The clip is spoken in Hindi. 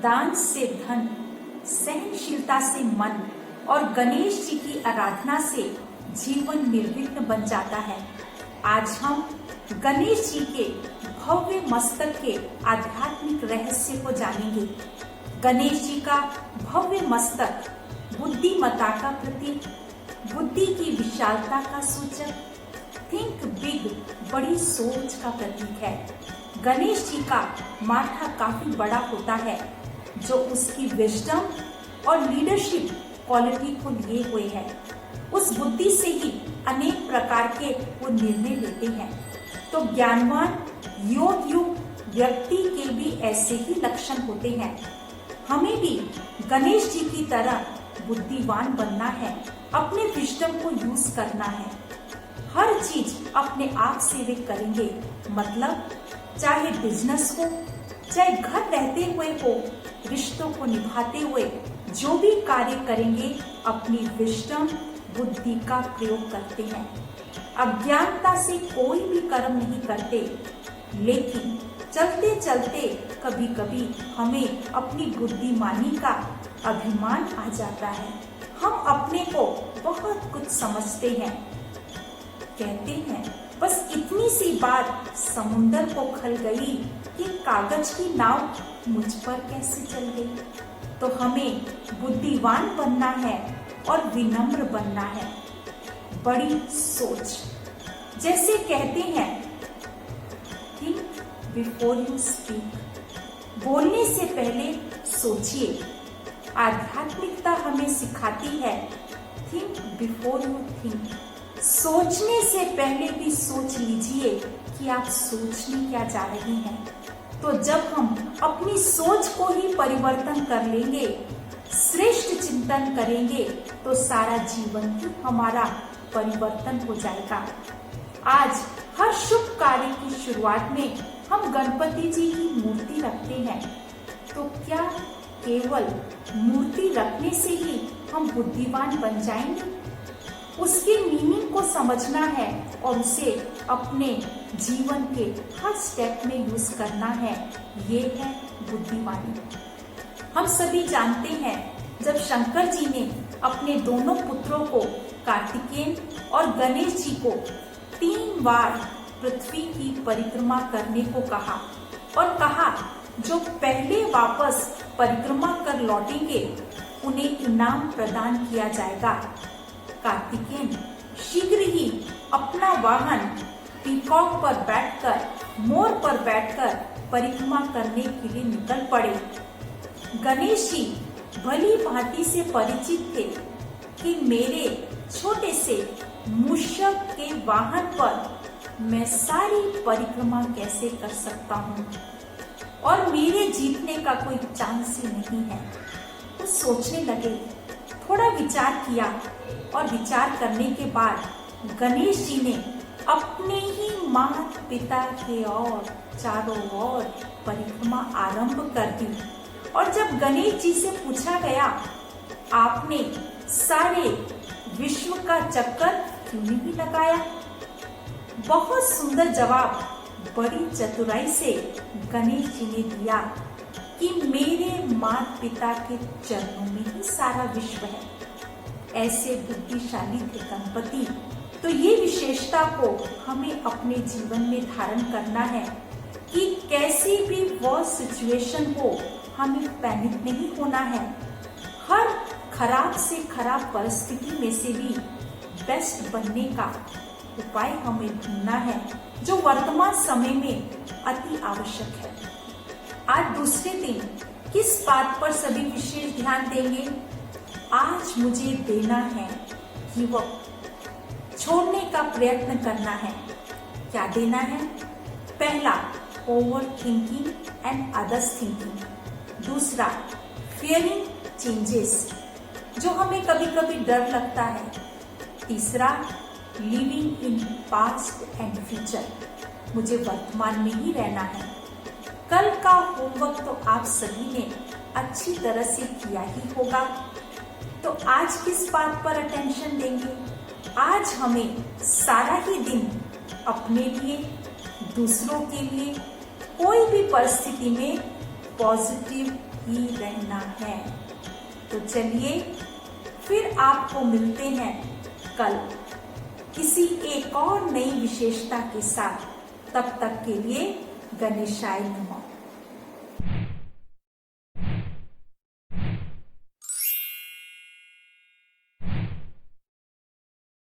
दान से धन, सहनशीलता से मन और गणेश जी की आराधना से जीवन निर्विघ्न बन जाता है। आज हम गणेश जी के भव्य मस्तक के आध्यात्मिक रहस्य को जानेंगे। गणेश जी का भव्य मस्तक बुद्धिमत्ता का प्रतीक, बुद्धि की विशालता का सूचक, थिंक बिग, बड़ी सोच का प्रतीक है। गणेश जी का माथा काफी बड़ा होता है, जो उसकी विजडम और लीडरशिप क्वालिटी को लिए हुए है। उस बुद्धि से ही अनेक प्रकार के वो निर्णय लेते हैं। तो ज्ञानवान योग्य व्यक्ति के भी ऐसे ही लक्षण होते हैं। हमें भी गणेश जी की तरह बुद्धिमान बनना है, अपने विजडम को यूज करना है। हर चीज अपने आप से वे करेंगे, मतलब चाहे बिजनेस हो, चाहे घर रहते हुए हो, रिश्तों को निभाते हुए जो भी कार्य करेंगे अपनी विजडम बुद्धि का प्रयोग करते हैं। अज्ञानता से कोई भी कर्म नहीं करते, लेकिन चलते चलते कभी कभी हमें अपनी बुद्धिमानी का अभिमान आ जाता है। हम अपने को बहुत कुछ समझते हैं, कहते हैं बस इतनी सी बात समुंदर को खल गई कि कागज की नाव मुझ पर कैसे चल गई। तो हमें बुद्धिमान बनना है और विनम्र बनना है। बड़ी सोच, जैसे कहते हैं थिंक बिफोर यू स्पीक, बोलने से पहले सोचिए। आध्यात्मिकता हमें सिखाती है थिंक बिफोर यू थिंक, सोचने से पहले भी सोच लीजिए कि आप सोचने क्या जा रहे हैं। तो जब हम अपनी सोच को ही परिवर्तन कर लेंगे, श्रेष्ठ चिंतन करेंगे, तो सारा जीवन ही हमारा परिवर्तन हो जाएगा। आज हर शुभ कार्य की शुरुआत में हम गणपति जी की मूर्ति रखते हैं। तो क्या केवल मूर्ति रखने से ही हम बुद्धिमान बन जाएंगे? उसकी मीनिंग को समझना है और उसे अपने जीवन के हर स्टेप में यूज करना है। ये है बुद्धिमानी। हम सभी जानते हैं, जब शंकर जी ने अपने दोनों पुत्रों को, कार्तिकेय और गणेश जी को 3 बार पृथ्वी की परिक्रमा करने को कहा और कहा जो पहले वापस परिक्रमा कर लौटेंगे उन्हें इनाम प्रदान किया जाएगा। कार्तिकेय शीघ्र ही अपना वाहन पीकॉक पर बैठकर, मोर पर बैठकर परिक्रमा करने के लिए निकल पड़े। गणेश जी भली भांति से परिचित थे कि मेरे छोटे से मूषक के वाहन पर मैं सारी परिक्रमा कैसे कर सकता हूँ और मेरे जीतने का कोई चांस ही नहीं है। वो सोचने लगे, थोड़ा विचार किया और विचार करने के बाद गणेश जी ने अपने ही माता पिता के और चारों ओर परिक्रमा आरंभ कर दी। और जब गणेश जी से पूछा गया, आपने सारे विश्व का चक्कर क्यों नहीं लगाया? बहुत सुंदर जवाब बड़ी चतुराई से गणेश जी ने दिया कि मेरे माता पिता के चरणों में ही सारा विश्व है। ऐसे बुद्धिशाली थे गणपति। तो ये विशेषता को हमें अपने जीवन में धारण करना है कि कैसी भी वो सिचुएशन हो, हमें पैनिक नहीं होना है। हर खराब से खराब परिस्थिति में से भी बेस्ट बनने का उपाय हमें ढूंढना है, जो वर्तमान समय में अति आवश्यक है। आज दूसरे दिन किस बात पर सभी विशेष ध्यान देंगे? आज मुझे देना है गिव अप, छोड़ने का प्रयत्न करना है। क्या देना है? पहला, over thinking and others thinking. दूसरा, फियरिंग चेंजेस, जो हमें कभी कभी डर लगता है। तीसरा, living in past and future, मुझे वर्तमान में ही रहना है। कल का होमवर्क तो आप सभी ने अच्छी तरह से किया ही होगा। तो आज किस बात पर अटेंशन देंगे? आज हमें सारा ही दिन अपने लिए, दूसरों के लिए, कोई भी परिस्थिति में पॉजिटिव ही रहना है। तो चलिए फिर आपको मिलते हैं कल किसी एक और नई विशेषता के साथ। तब तक के लिए गणेशाय नमः।